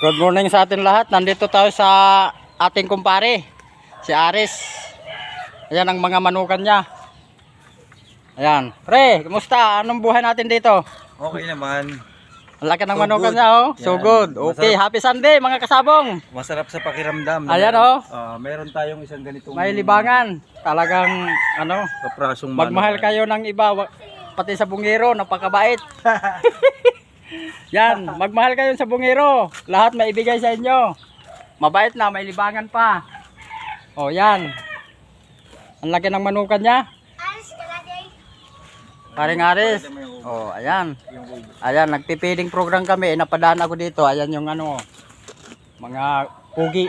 Good morning sa atin lahat. Nandito tayo sa ating kumpare, si Aris. Ayan ang mga manukan niya. Ayan. Pre, kumusta? Anong buhay natin dito? Okay naman. Ang laki ng So manukan good. niya, oh. So Yan. good. Okay, Masarap. happy Sunday mga kasabong. Masarap sa pakiramdam. Ayan, meron, oh. Meron tayong isang ganitong May libangan. Talagang, ano, kaprasong magmahal manukan. kayo ng iba. Pati sa bungero, napakabait. Yan, magmahal kayo sa bungero. Lahat may ibigay sa inyo. Mabait na, may libangan pa. O, yan. Ang laki ng manukan niya. Paring Aris. O, ayan. Ayan, nagpipiding program kami. Napadaan ako dito. Ayan yung ano, mga pugi.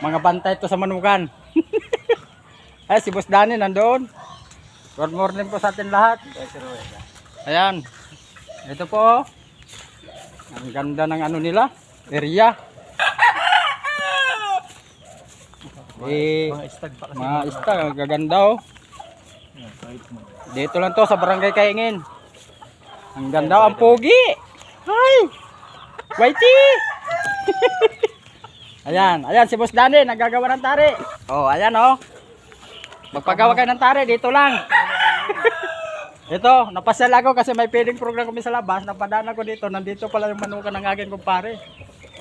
Mga bantay to sa manukan. Ay, si Boss Danny nandoon. Good morning po sa atin lahat. Ayan. Ito po. Ang ganda ng ano nila. Area. Mga stag pa kasi. Mga istag. Ang gaganda oh. Dito lang to sa Barangay Kaingin. Ang ganda. Ang pogi. Hi. Whitey. Ayan. Ayan si Boss Danny. Naggagawa ng tari. Oh, ayan oh. Magpagawa kayo ng tari. Dito lang. Ito, napasyal ako kasi may feeding program kami sa labas. Napadaan ako dito. Nandito pala yung manukan ng aking kumpare.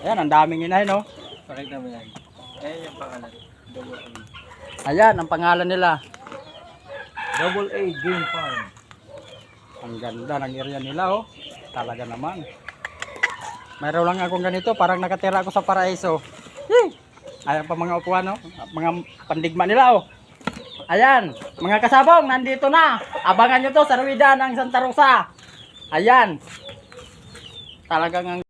Ayan, ang daming inahin, no? Pakita mo yan. Ayan yung pangalan. Double A. Ayan, ang pangalan nila. Double A Game Farm. Ang ganda ng area nila, oh. Talaga naman. Mayroon lang akong ganito. Parang nakatira ako sa paraiso. Ayan pa mga upuan, no? Mga pandigma nila, oh. Ayan, mga kasabong, nandito na. Abangan nyo to sa Ruida ng Santa Rosa. Ayan. Talagang ang